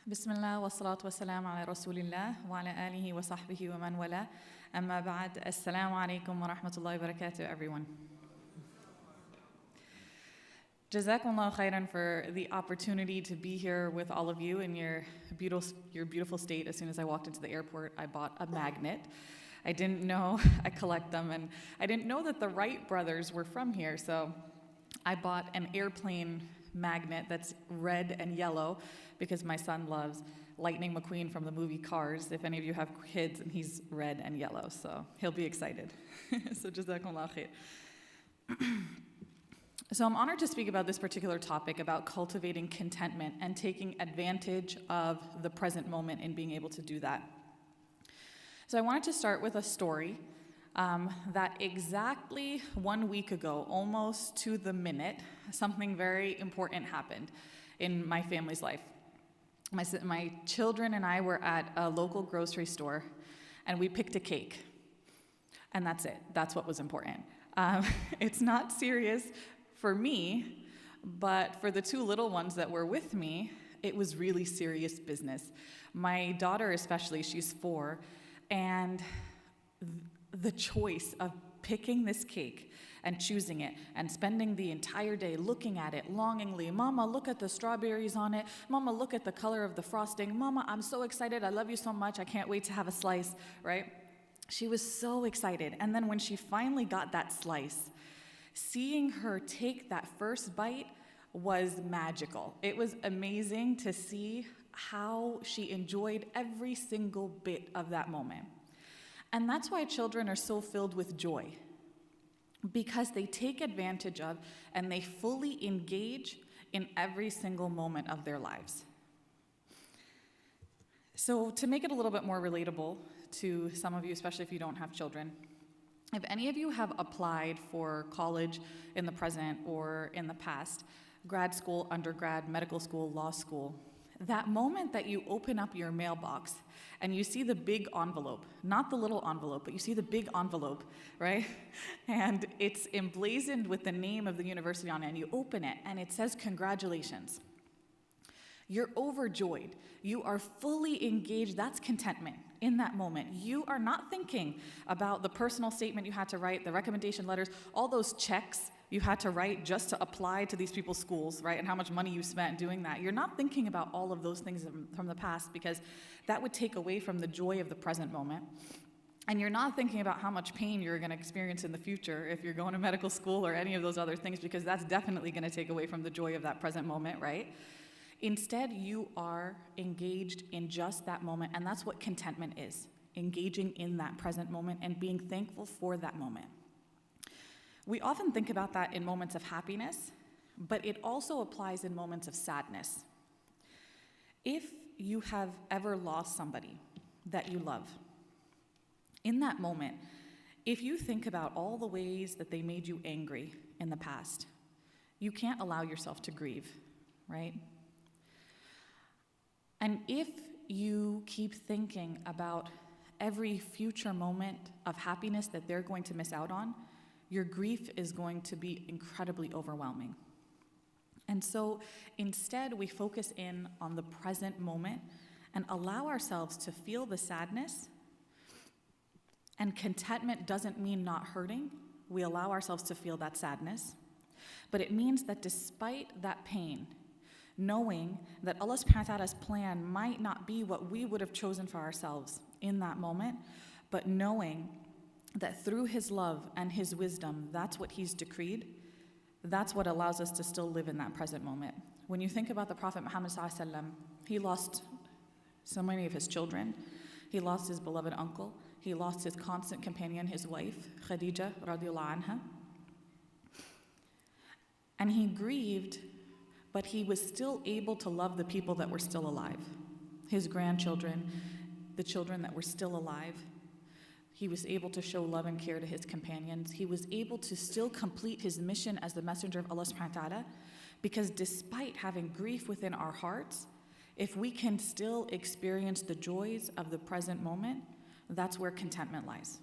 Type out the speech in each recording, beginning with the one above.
بسم الله والصلاة والسلام على رسول الله وعلى آله وصحبه ومن والاه. أما بعد, Assalamu alaikum wa rahmatullahi wa barakatuh, everyone. Jazakumullah khairan for the opportunity to be here with all of you in your beautiful state. As soon as I walked into the airport, I bought a magnet. I didn't know, I collect them, and I didn't know that the Wright brothers were from here, so I bought an airplane magnet that's red and yellow because my son loves Lightning McQueen from the movie Cars. If any of you have kids, and he's red and yellow, so he'll be excited. So jazakumullah khair. So I'm honored to speak about this particular topic, about cultivating contentment and taking advantage of the present moment and being able to do that. So I wanted to start with a story that exactly 1 week ago, almost to the minute, something very important happened in my family's life. My children and I were at a local grocery store, and we picked a cake. And that's it. That's what was important. It's not serious for me, but for the two little ones that were with me, it was really serious business. My daughter especially, she's 4, and the choice of picking this cake and choosing it and spending the entire day looking at it longingly. Mama, look at the strawberries on it. Mama, look at the color of the frosting. Mama, I'm so excited. I love you so much. I can't wait to have a slice, right? She was so excited. And then when she finally got that slice, seeing her take that first bite was magical. It was amazing to see how she enjoyed every single bit of that moment. And that's why children are so filled with joy, because they take advantage of and they fully engage in every single moment of their lives. So to make it a little bit more relatable to some of you, especially if you don't have children, if any of you have applied for college in the present or in the past, grad school, undergrad, medical school, law school, that moment that you open up your mailbox and you see the big envelope, not the little envelope, but you see the big envelope, right? And it's emblazoned with the name of the university on it, and you open it and it says congratulations. You're overjoyed. You are fully engaged. That's contentment in that moment. You are not thinking about the personal statement you had to write, the recommendation letters, all those checks you had to write just to apply to these people's schools, right? And how much money you spent doing that. You're not thinking about all of those things from the past, because that would take away from the joy of the present moment. And you're not thinking about how much pain you're going to experience in the future if you're going to medical school or any of those other things, because that's definitely going to take away from the joy of that present moment, right? Instead, you are engaged in just that moment, and that's what contentment is, engaging in that present moment and being thankful for that moment. We often think about that in moments of happiness, but it also applies in moments of sadness. If you have ever lost somebody that you love, in that moment, if you think about all the ways that they made you angry in the past, you can't allow yourself to grieve, right? And if you keep thinking about every future moment of happiness that they're going to miss out on, your grief is going to be incredibly overwhelming. And so instead, we focus in on the present moment and allow ourselves to feel the sadness. And contentment doesn't mean not hurting. We allow ourselves to feel that sadness. But it means that despite that pain, knowing that Allah subhanahu wa ta'ala's plan might not be what we would have chosen for ourselves in that moment, but knowing that through His love and His wisdom, that's what He's decreed, that's what allows us to still live in that present moment. When you think about the Prophet Muhammad sallallahu alaihi wasallam, he lost so many of his children. He lost his beloved uncle. He lost his constant companion, his wife, Khadija radiallahu anha. And he grieved, but he was still able to love the people that were still alive. His grandchildren, the children that were still alive. He was able to show love and care to his companions. He was able to still complete his mission as the messenger of Allah subhanahu wa ta'ala, because despite having grief within our hearts, if we can still experience the joys of the present moment, that's where contentment lies.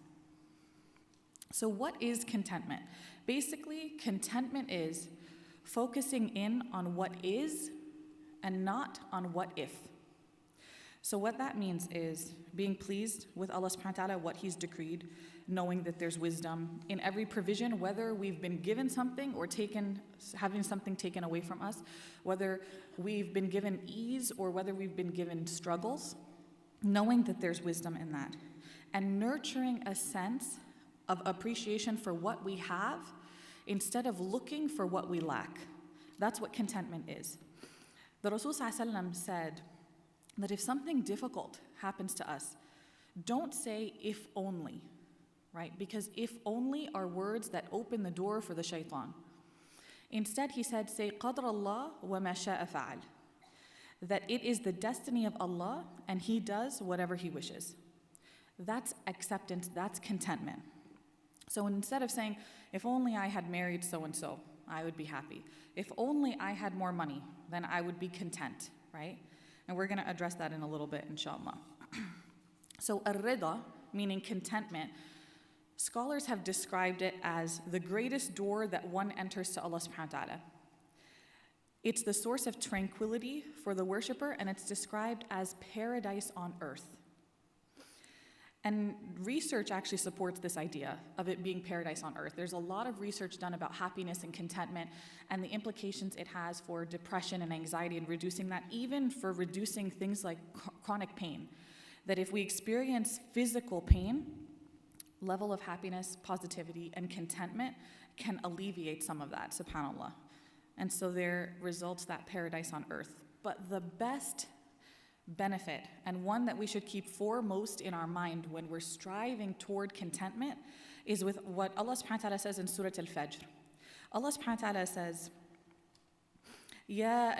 So what is contentment? Basically, contentment is focusing in on what is and not on what if. So what that means is being pleased with Allah subhanahu wa ta'ala, what He's decreed, knowing that there's wisdom in every provision, whether we've been given something or having something taken away from us, whether we've been given ease or whether we've been given struggles, knowing that there's wisdom in that, and nurturing a sense of appreciation for what we have instead of looking for what we lack. That's what contentment is. The Rasul ﷺ said that if something difficult happens to us, don't say if only, right? Because if only are words that open the door for the shaitan. Instead, he said, say qadr Allah wa ma sha'a fa'al. That it is the destiny of Allah and He does whatever He wishes. That's acceptance, that's contentment. So instead of saying, if only I had married so-and-so, I would be happy. If only I had more money, then I would be content, right? And we're going to address that in a little bit, inshallah. So ar-rida, meaning contentment, scholars have described it as the greatest door that one enters to Allah subhanahu wa ta'ala. It's the source of tranquility for the worshiper, and it's described as paradise on earth. And research actually supports this idea of it being paradise on earth. There's a lot of research done about happiness and contentment and the implications it has for depression and anxiety and reducing that, even for reducing things like chronic pain. That if we experience physical pain, level of happiness, positivity, and contentment can alleviate some of that, subhanAllah. And so there results that paradise on earth. But the best benefit, and one that we should keep foremost in our mind when we're striving toward contentment, is with what Allah subhanahu wa ta'ala says in Surah Al-Fajr. Allah subhanahu wa ta'ala says, يا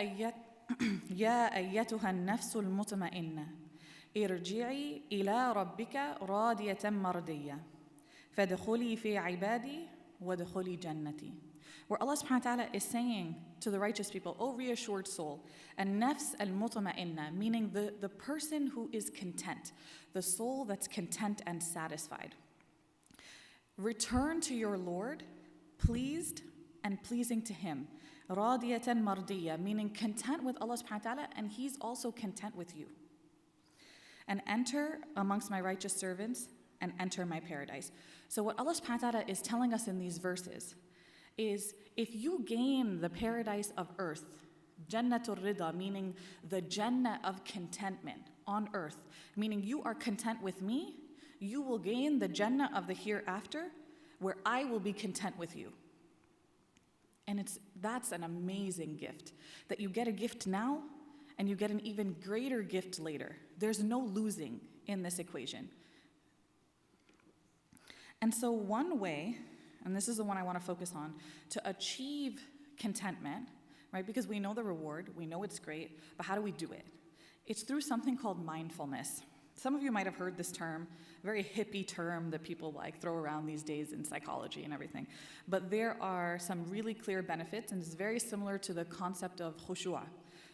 أيتها النفس المطمئنة ارجعي إلى ربك راضية مرضية فادخلي في عبادي وادخلي جنتي. Where Allah subhanahu wa ta'ala is saying to the righteous people, O reassured soul, an-nafs al-mutma'inna, meaning the person who is content, the soul that's content and satisfied. Return to your Lord, pleased and pleasing to Him. Radiyatan mardiya, meaning content with Allah subhanahu wa ta'ala, and He's also content with you. And enter amongst my righteous servants and enter my paradise. So what Allah subhanahu wa ta'ala is telling us in these verses is if you gain the paradise of earth, Jannatul Rida, meaning the Jannah of contentment on earth, meaning you are content with me, you will gain the Jannah of the hereafter where I will be content with you. And that's an amazing gift, that you get a gift now and you get an even greater gift later. There's no losing in this equation. And so one way, and this is the one I want to focus on, to achieve contentment, right? Because we know the reward, we know it's great, but how do we do it? It's through something called mindfulness. Some of you might have heard this term, very hippie term that people like throw around these days in psychology and everything. But there are some really clear benefits, and it's very similar to the concept of khushu'a,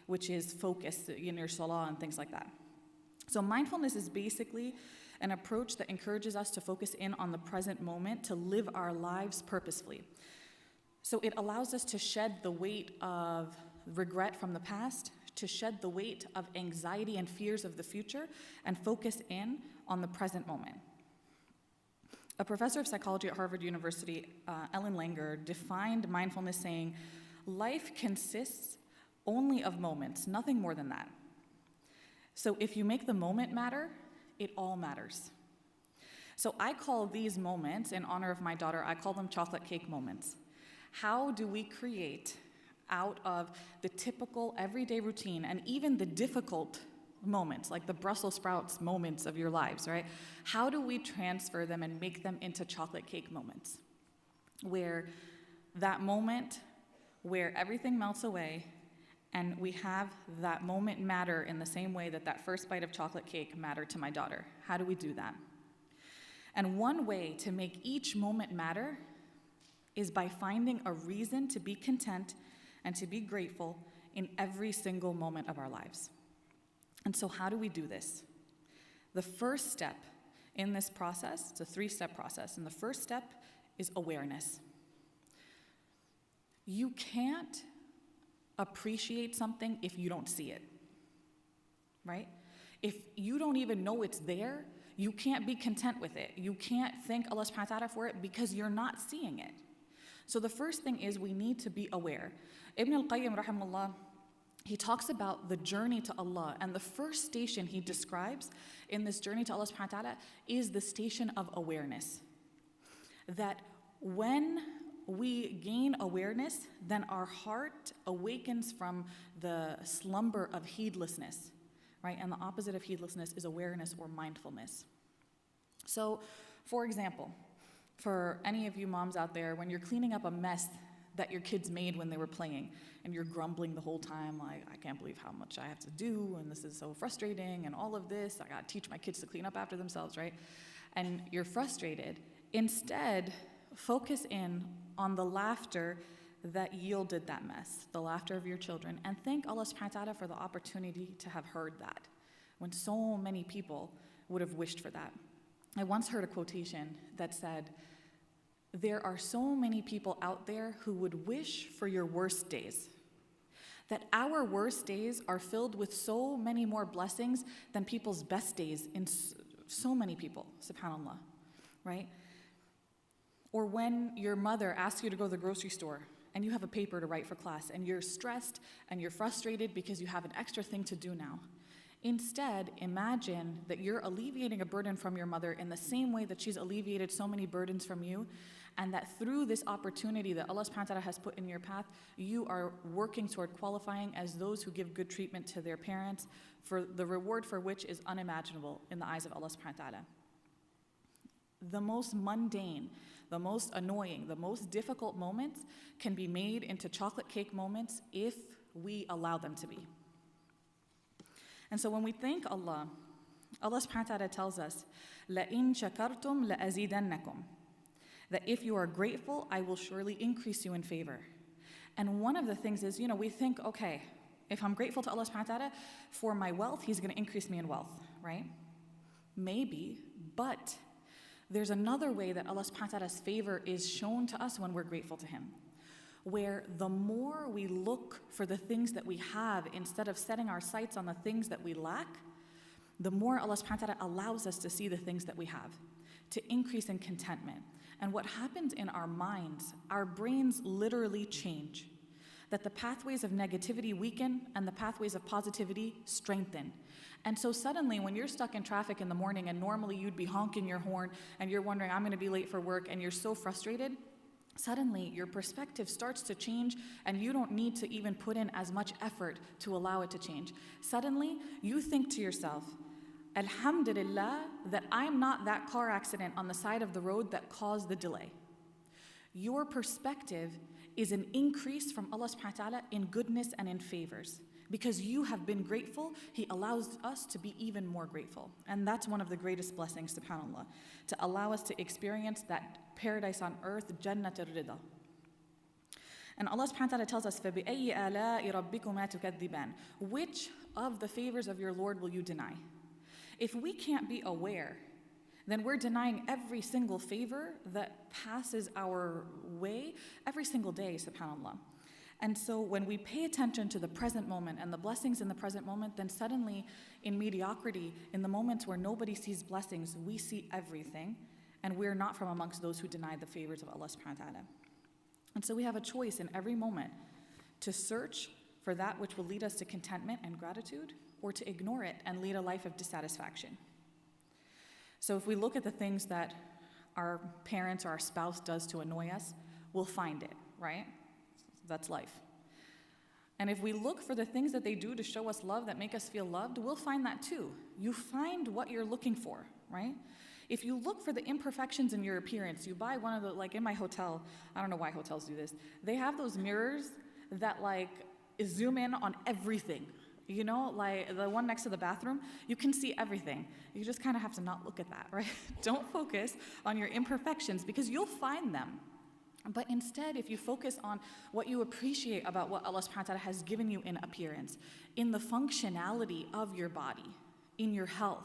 which is focus in your salah and things like that. So mindfulness is basically an approach that encourages us to focus in on the present moment, to live our lives purposefully. So it allows us to shed the weight of regret from the past, to shed the weight of anxiety and fears of the future, and focus in on the present moment. A professor of psychology at Harvard University, Ellen Langer, defined mindfulness saying, life consists only of moments, nothing more than that. So if you make the moment matter, it all matters. So I call these moments, in honor of my daughter, I call them chocolate cake moments. How do we create out of the typical everyday routine and even the difficult moments, like the Brussels sprouts moments of your lives, right? How do we transfer them and make them into chocolate cake moments? Where that moment where everything melts away and we have that moment matter in the same way that that first bite of chocolate cake mattered to my daughter. How do we do that? And one way to make each moment matter is by finding a reason to be content and to be grateful in every single moment of our lives. And so how do we do this? The first step in this process, it's a 3-step process, and the first step is awareness. You can't appreciate something if you don't see it, right? If you don't even know it's there, you can't be content with it. You can't thank Allah subhanahu wa ta'ala for it because you're not seeing it. So the first thing is we need to be aware. Ibn al-Qayyim rahimahullah, he talks about the journey to Allah, and the first station he describes in this journey to Allah subhanahu wa ta'ala is the station of awareness. That when we gain awareness, then our heart awakens from the slumber of heedlessness, right? And the opposite of heedlessness is awareness or mindfulness. So, for example, for any of you moms out there, when you're cleaning up a mess that your kids made when they were playing, and you're grumbling the whole time, like, I can't believe how much I have to do, and this is so frustrating, and all of this, I gotta teach my kids to clean up after themselves, right? And you're frustrated. Instead, focus in on the laughter that yielded that mess, the laughter of your children, and thank Allah subhanahu wa ta'ala for the opportunity to have heard that, when so many people would have wished for that. I once heard a quotation that said, there are so many people out there who would wish for your worst days. That our worst days are filled with so many more blessings than people's best days in so many people, subhanAllah, right? Or when your mother asks you to go to the grocery store and you have a paper to write for class and you're stressed and you're frustrated because you have an extra thing to do now. Instead, imagine that you're alleviating a burden from your mother in the same way that she's alleviated so many burdens from you, and that through this opportunity that Allah subhanahu wa ta'ala has put in your path, you are working toward qualifying as those who give good treatment to their parents, for the reward for which is unimaginable in the eyes of Allah subhanahu wa ta'ala. The most mundane, the most annoying, the most difficult moments can be made into chocolate cake moments if we allow them to be. And so when we thank Allah, Allah subhanahu wa ta'ala tells us, لَإِن شَكَرْتُمْ لَأَزِيدَنَّكُمْ, that if you are grateful, I will surely increase you in favor. And one of the things is, we think, okay, if I'm grateful to Allah subhanahu wa ta'ala for my wealth, He's going to increase me in wealth, right? Maybe, but there's another way that Allah subhanahu wa ta'ala's favor is shown to us when we're grateful to Him, where the more we look for the things that we have instead of setting our sights on the things that we lack, the more Allah subhanahu wa ta'ala allows us to see the things that we have, to increase in contentment. And what happens in our minds, our brains literally change. That the pathways of negativity weaken and the pathways of positivity strengthen. And so suddenly when you're stuck in traffic in the morning and normally you'd be honking your horn and you're wondering, I'm gonna be late for work, and you're so frustrated, suddenly your perspective starts to change and you don't need to even put in as much effort to allow it to change. Suddenly you think to yourself, Alhamdulillah that I'm not that car accident on the side of the road that caused the delay. Your perspective is an increase from Allah subhanahu wa ta'ala in goodness and in favors. Because you have been grateful, He allows us to be even more grateful. And that's one of the greatest blessings, subhanAllah, to allow us to experience that paradise on earth, Jannat al-Rida. And Allah subhanahu wa ta'ala tells us, فَبِأَيِّ آلَاءِ رَبِّكُمَا تُكَذِّبَانِ, which of the favors of your Lord will you deny? If we can't be aware, then we're denying every single favor that passes our way every single day, subhanAllah. And so when we pay attention to the present moment and the blessings in the present moment, then suddenly in mediocrity, in the moments where nobody sees blessings, we see everything, and we're not from amongst those who deny the favors of Allah subhanahu wa ta'ala. And so we have a choice in every moment to search for that which will lead us to contentment and gratitude, or to ignore it and lead a life of dissatisfaction. So if we look at the things that our parents or our spouse does to annoy us, we'll find it, right? That's life. And if we look for the things that they do to show us love, that make us feel loved, we'll find that too. You find what you're looking for, right? If you look for the imperfections in your appearance, you buy one of the, like in my hotel, I don't know why hotels do this, they have those mirrors that like zoom in on everything. Like the one next to the bathroom, you can see everything. You just kind of have to not look at that, right? Don't focus on your imperfections because you'll find them. But instead, if you focus on what you appreciate about what Allah subhanahu wa ta'ala has given you in appearance, in the functionality of your body, in your health,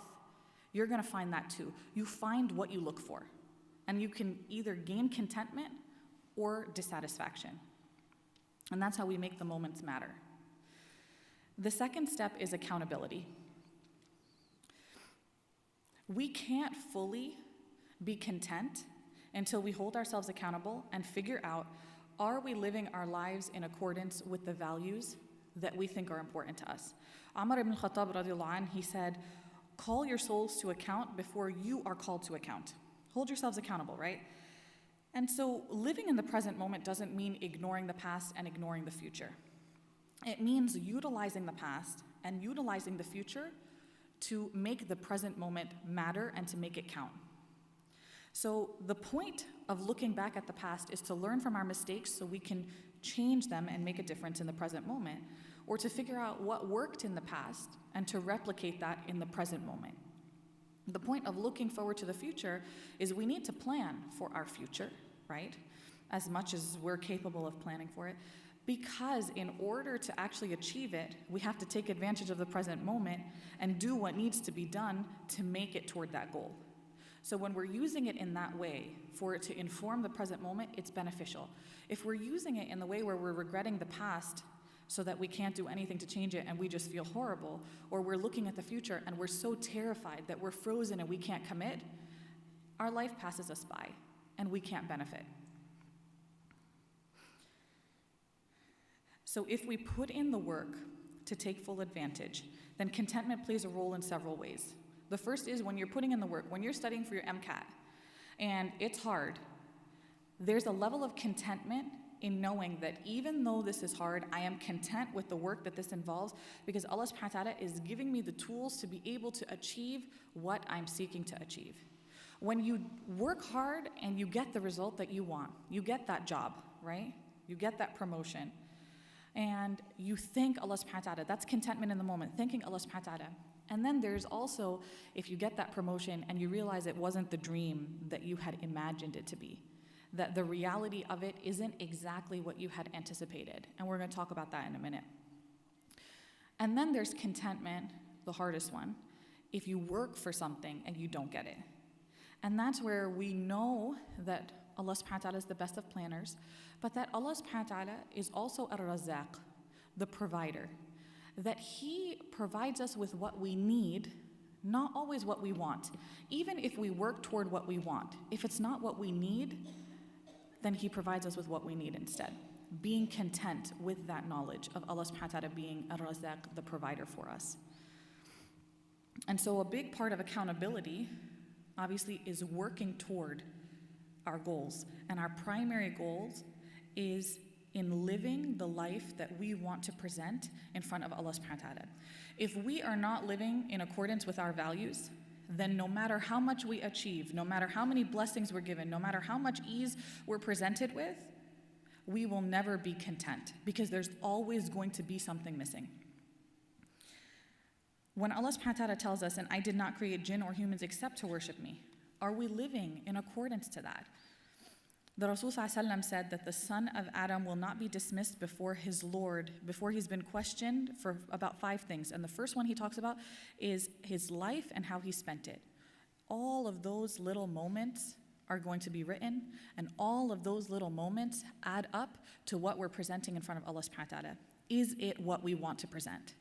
you're going to find that too. You find what you look for. And you can either gain contentment or dissatisfaction. And that's how we make the moments matter. The second step is accountability. We can't fully be content until we hold ourselves accountable and figure out, are we living our lives in accordance with the values that we think are important to us? Umar ibn Khattab radiallahu anh, he said, call your souls to account before you are called to account. Hold yourselves accountable, right? And so living in the present moment doesn't mean ignoring the past and ignoring the future. It means utilizing the past and utilizing the future to make the present moment matter and to make it count. So the point of looking back at the past is to learn from our mistakes so we can change them and make a difference in the present moment, or to figure out what worked in the past and to replicate that in the present moment. The point of looking forward to the future is we need to plan for our future, right? As much as we're capable of planning for it, because in order to actually achieve it, we have to take advantage of the present moment and do what needs to be done to make it toward that goal. So when we're using it in that way, for it to inform the present moment, it's beneficial. If we're using it in the way where we're regretting the past so that we can't do anything to change it and we just feel horrible, or we're looking at the future and we're so terrified that we're frozen and we can't commit, our life passes us by and we can't benefit. So if we put in the work to take full advantage, then contentment plays a role in several ways. The first is when you're putting in the work, when you're studying for your MCAT, and it's hard, there's a level of contentment in knowing that even though this is hard, I am content with the work that this involves because Allah subhanahu wa ta'ala is giving me the tools to be able to achieve what I'm seeking to achieve. When you work hard and you get the result that you want, you get that job, right? You get that promotion, and you thank Allah subhanahu wa ta'ala. That's contentment in the moment, thanking Allah subhanahu wa ta'ala. And then there's also, if you get that promotion and you realize it wasn't the dream that you had imagined it to be, that the reality of it isn't exactly what you had anticipated. And we're going to talk about that in a minute. And then there's contentment, the hardest one, if you work for something and you don't get it. And that's where we know that Allah subhanahu wa ta'ala is the best of planners, but that Allah subhanahu wa ta'ala is also ar-Razzaq, the provider. That He provides us with what we need, not always what we want. Even if we work toward what we want, if it's not what we need, then He provides us with what we need instead. Being content with that knowledge of Allah subhanahu wa ta'ala being ar-Razzaq, the provider for us. And so a big part of accountability, obviously, is working toward our goals. And our primary goals is in living the life that we want to present in front of Allah subhanahu wa ta'ala. If we are not living in accordance with our values, then no matter how much we achieve, no matter how many blessings we're given, no matter how much ease we're presented with, we will never be content because there's always going to be something missing. When Allah subhanahu wa ta'ala tells us, and I did not create jinn or humans except to worship me, are we living in accordance to that? The Rasul said that the son of Adam will not be dismissed before his Lord, before he's been questioned for about 5 things. And the first one he talks about is his life and how he spent it. All of those little moments are going to be written, and all of those little moments add up to what we're presenting in front of Allah subhanahu wa ta'ala. Is it what we want to present?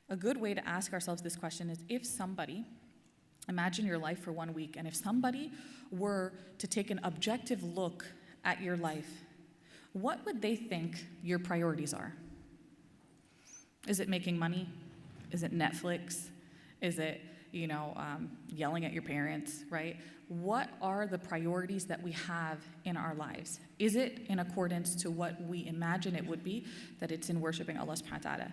A good way to ask ourselves this question is, if somebody, imagine your life for 1 week, and if somebody were to take an objective look at your life, what would they think your priorities are? Is it making money? Is it Netflix? Is it, yelling at your parents, right? What are the priorities that we have in our lives? Is it in accordance to what we imagine it would be, that it's in worshiping Allah subhanahu wa ta'ala?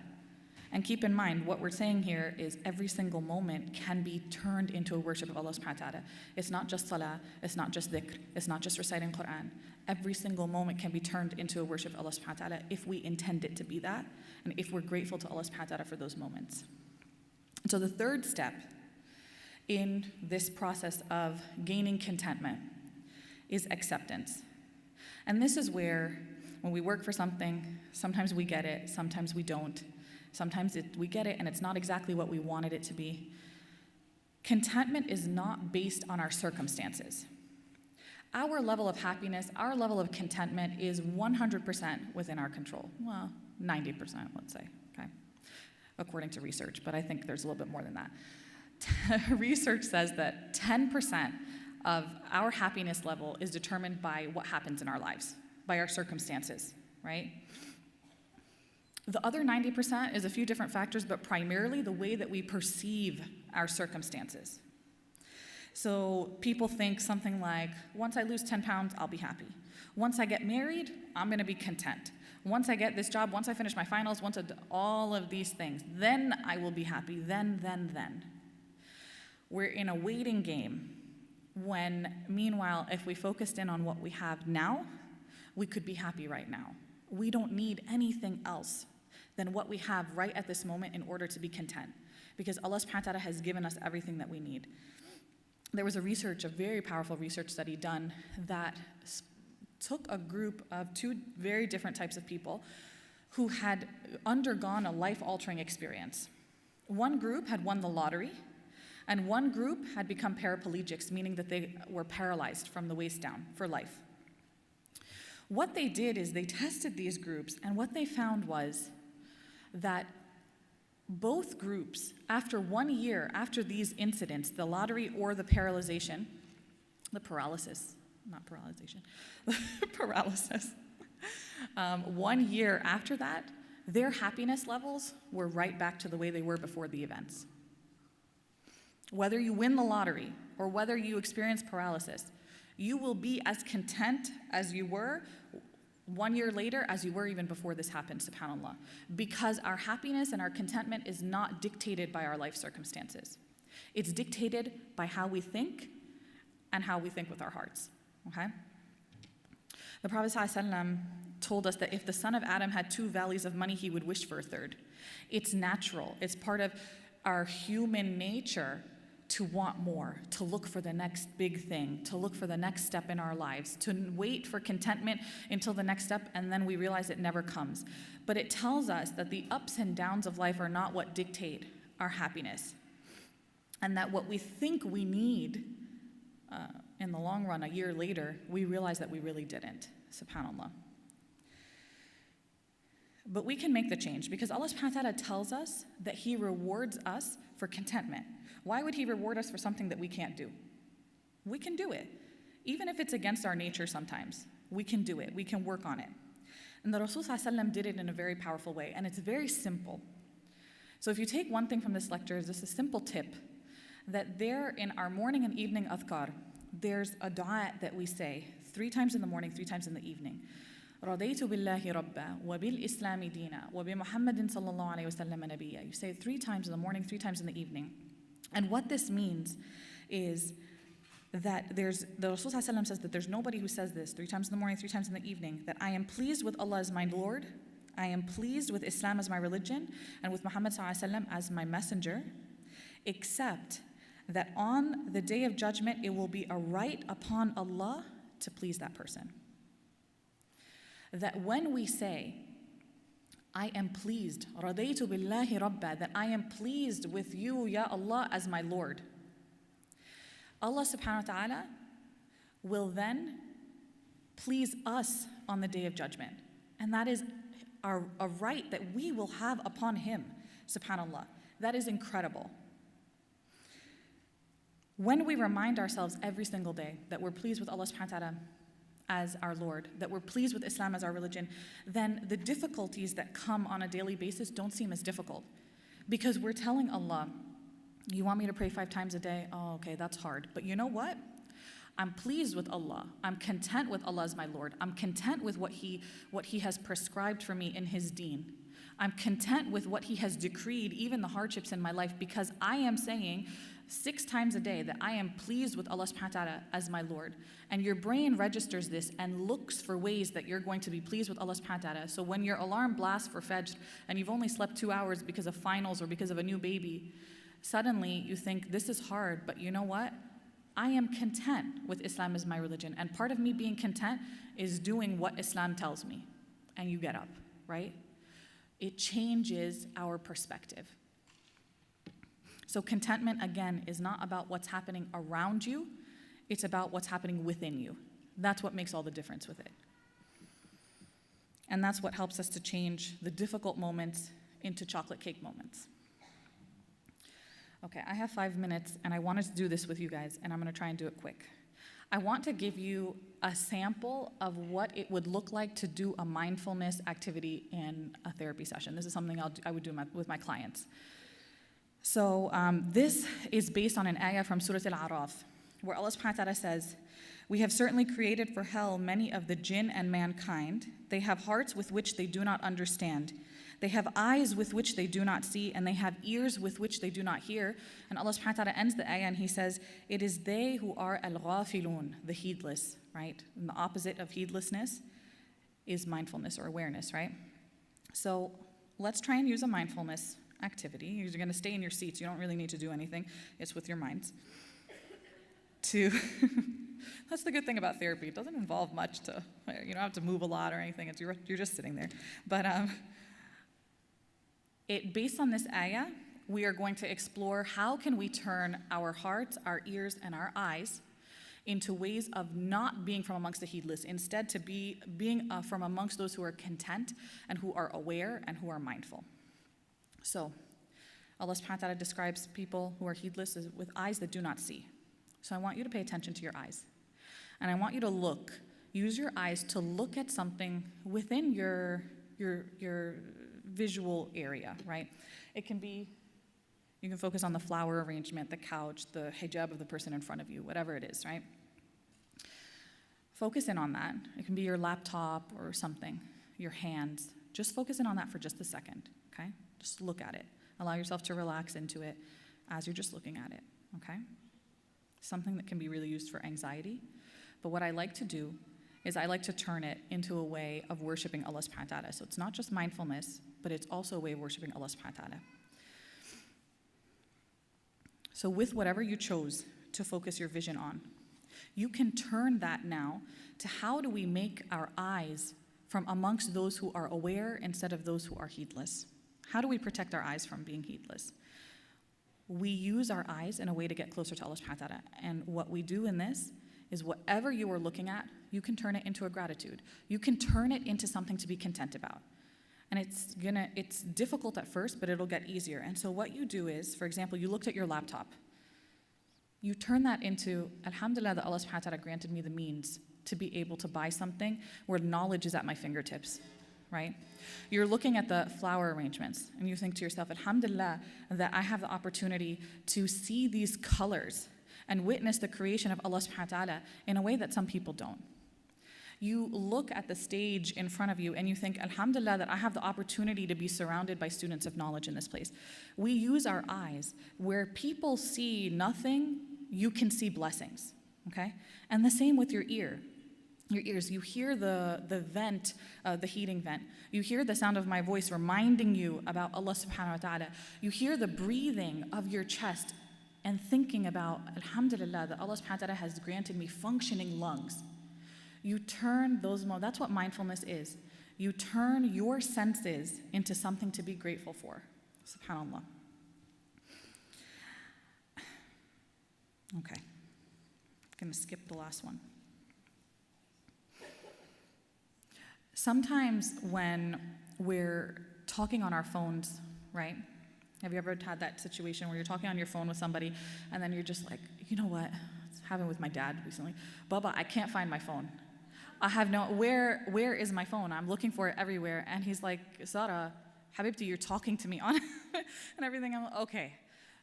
And keep in mind, what we're saying here is every single moment can be turned into a worship of Allah subhanahu wa ta'ala. It's not just salah, it's not just dhikr, it's not just reciting Quran. Every single moment can be turned into a worship of Allah subhanahu wa ta'ala if we intend it to be that, and if we're grateful to Allah subhanahu wa ta'ala for those moments. So the third step in this process of gaining contentment is acceptance. And this is where, when we work for something, sometimes we get it, sometimes we don't. Sometimes we get it and it's not exactly what we wanted it to be. Contentment is not based on our circumstances. Our level of happiness, our level of contentment is 100% within our control. Well, 90%, let's say, okay, according to research, but I think there's a little bit more than that. research says that 10% of our happiness level is determined by what happens in our lives, by our circumstances, right? The other 90% is a few different factors, but primarily the way that we perceive our circumstances. So people think something like, once I lose 10 pounds, I'll be happy. Once I get married, I'm going to be content. Once I get this job, once I finish my finals, all of these things, then I will be happy. Then. We're in a waiting game when, meanwhile, if we focused in on what we have now, we could be happy right now. We don't need anything else than what we have right at this moment in order to be content, because Allah subhanahu wa ta'ala has given us everything that we need. There was a very powerful research study done that took a group of two very different types of people who had undergone a life-altering experience. One group had won the lottery, and one group had become paraplegics, meaning that they were paralyzed from the waist down for life. What they did is they tested these groups, and what they found was that both groups, after 1 year after these incidents, the lottery or the paralysis, 1 year after that, their happiness levels were right back to the way they were before the events. Whether you win the lottery or whether you experience paralysis, you will be as content as you were 1 year later as you were even before this happened, subhanAllah. Because our happiness and our contentment is not dictated by our life circumstances. It's dictated by how we think and how we think with our hearts, okay? The Prophet ﷺ told us that if the son of Adam had 2 valleys of money, he would wish for a third. It's natural. It's part of our human nature to want more, to look for the next big thing, to look for the next step in our lives, to wait for contentment until the next step, and then we realize it never comes. But it tells us that the ups and downs of life are not what dictate our happiness, and that what we think we need in the long run, a year later, we realize that we really didn't, subhanAllah. But we can make the change, because Allah subhanahu wa ta'ala tells us that He rewards us for contentment. Why would He reward us for something that we can't do? We can do it. Even if it's against our nature sometimes, we can do it. We can work on it. And the Rasul ﷺ did it in a very powerful way, and it's very simple. So if you take one thing from this lecture, is this a simple tip, that there in our morning and evening adhkar, there's a dua that we say 3 times in the morning, 3 times in the evening. رَضَيْتُ بِاللَّهِ رَبًّا وَبِالْإِسْلَامِ دِينًا وَبِمُحَمَّدٍ صَلَّى اللَّهُ عَلَيْهِ وَسَلَّمَ نَبِيًّا. You say it 3 times in the morning, 3 times in the evening. And what this means is that the Rasul ﷺ says that there's nobody who says this 3 times in the morning, 3 times in the evening, that I am pleased with Allah as my Lord, I am pleased with Islam as my religion, and with Muhammad ﷺ as my messenger, except that on the day of judgment, it will be a right upon Allah to please that person. That when we say, I am pleased, رَضَيْتُ بِاللَّهِ رَبًّا, that I am pleased with you, Ya Allah, as my Lord, Allah subhanahu wa ta'ala will then please us on the day of judgment. And that is a right that we will have upon Him, subhanAllah. That is incredible. When we remind ourselves every single day that we're pleased with Allah subhanahu wa ta'ala as our Lord, that we're pleased with Islam as our religion, then the difficulties that come on a daily basis don't seem as difficult. Because we're telling Allah, you want me to pray 5 times a day? Oh, okay, that's hard. But you know what? I'm pleased with Allah. I'm content with Allah as my Lord. I'm content with what He has prescribed for me in His deen. I'm content with what He has decreed, even the hardships in my life, because I am saying 6 times a day that I am pleased with Allah subhanahu wa ta'ala as my Lord. And your brain registers this and looks for ways that you're going to be pleased with Allah subhanahu wa ta'ala. So when your alarm blasts for Fajr and you've only slept 2 hours because of finals or because of a new baby, suddenly you think, this is hard, but you know what? I am content with Islam as my religion. And part of me being content is doing what Islam tells me. And you get up, right? It changes our perspective. So contentment, again, is not about what's happening around you. It's about what's happening within you. That's what makes all the difference with it. And that's what helps us to change the difficult moments into chocolate cake moments. Okay, I have 5 minutes, and I wanted to do this with you guys, and I'm going to try and do it quick. I want to give you a sample of what it would look like to do a mindfulness activity in a therapy session. This is something I would do with my clients. So this is based on an ayah from Surah Al-A'raf, where Allah subhanahu wa ta'ala says, "We have certainly created for hell many of the jinn and mankind. They have hearts with which they do not understand. They have eyes with which they do not see, and they have ears with which they do not hear." And Allah subhanahu wa ta'ala ends the ayah and He says, "It is they who are al-ghafilun," the heedless, right? And the opposite of heedlessness is mindfulness or awareness, right? So let's try and use a mindfulness activity. You're going to stay in your seats. You don't really need to do anything. It's with your minds. That's the good thing about therapy. It doesn't involve much you don't have to move a lot or anything. You're just sitting there. But based on this ayah, we are going to explore how can we turn our hearts, our ears, and our eyes into ways of not being from amongst the heedless, instead to being from amongst those who are content and who are aware and who are mindful. So Allah subhanahu wa ta'ala describes people who are heedless as with eyes that do not see. So I want you to pay attention to your eyes. And I want you to use your eyes to look at something within your visual area, right? It can be, you can focus on the flower arrangement, the couch, the hijab of the person in front of you, whatever it is, right? Focus in on that. It can be your laptop or something, your hands. Just focus in on that for just a second, okay? Just look at it. Allow yourself to relax into it as you're just looking at it, okay? Something that can be really used for anxiety. But what I like to do is I like to turn it into a way of worshiping Allah subhanahu wa ta'ala. So it's not just mindfulness, but it's also a way of worshiping Allah subhanahu wa ta'ala. So with whatever you chose to focus your vision on, you can turn that now to how do we make our eyes from amongst those who are aware instead of those who are heedless. How do we protect our eyes from being heedless? We use our eyes in a way to get closer to Allah subhanahu wa ta'ala. And what we do in this is whatever you are looking at, you can turn it into a gratitude. You can turn it into something to be content about. And it's difficult at first, but it'll get easier. And so what you do is, for example, you looked at your laptop. You turn that into, alhamdulillah that Allah subhanahu wa ta'ala granted me the means to be able to buy something where knowledge is at my fingertips, right? You're looking at the flower arrangements, and you think to yourself, alhamdulillah that I have the opportunity to see these colors and witness the creation of Allah subhanahu wa ta'ala in a way that some people don't. You look at the stage in front of you and you think, alhamdulillah that I have the opportunity to be surrounded by students of knowledge in this place. We use our eyes. Where people see nothing, you can see blessings, okay? And the same with your ear. Your ears, you hear the vent, the heating vent. You hear the sound of my voice reminding you about Allah subhanahu wa ta'ala. You hear the breathing of your chest and thinking about, alhamdulillah, that Allah subhanahu wa ta'ala has granted me functioning lungs. You turn those moments, that's what mindfulness is. You turn your senses into something to be grateful for. SubhanAllah. Okay, I'm gonna skip the last one. Sometimes when we're talking on our phones, right? Have you ever had that situation where you're talking on your phone with somebody and then you're just like, you know what? It's happened with my dad recently. Baba, I can't find my phone. I have where is my phone? I'm looking for it everywhere. And he's like, Zara, Habibti, you're talking to me on it and everything. I'm like, okay.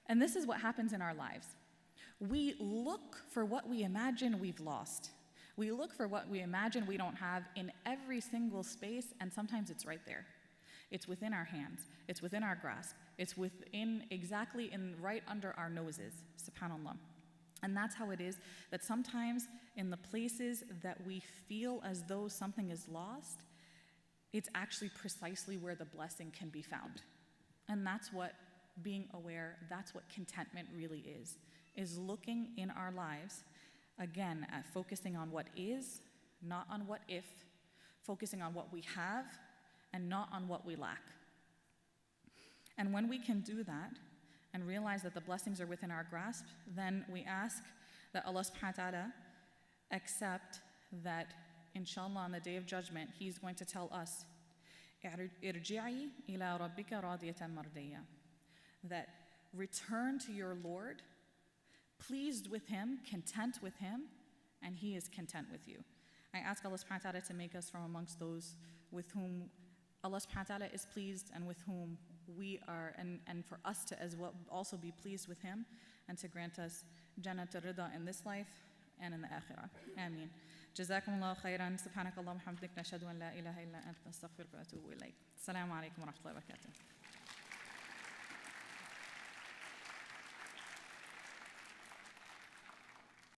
And this is what happens in our lives. We look for what we imagine we've lost. We look for what we imagine we don't have in every single space, and sometimes it's right there. It's within our hands. It's within our grasp. It's right under our noses, subhanAllah. And that's how it is that sometimes in the places that we feel as though something is lost, it's actually precisely where the blessing can be found. And that's what being aware, that's what contentment really is looking in our lives, again, at focusing on what is, not on what if, focusing on what we have, and not on what we lack. And when we can do that, and realize that the blessings are within our grasp, then we ask that Allah subhanahu wa ta'ala accept that, inshallah, on the Day of Judgment, He's going to tell us, irji'i ila rabbika radiyatan mardiyya, that return to your Lord, pleased with Him, content with Him, and He is content with you. I ask Allah subhanahu wa ta'ala to make us from amongst those with whom Allah subhanahu wa ta'ala is pleased and with whom we are, and for us to as well also be pleased with Him, and to grant us Jannat al-Rida in this life and in the Akhirah. Ameen. جزاكم الله خيرا. سبحانك اللهم وبحمدك نشهد أن لا إله إلا أنت نستغفرك ونتوب إليك. السلام عليكم ورحمة الله وبركاته.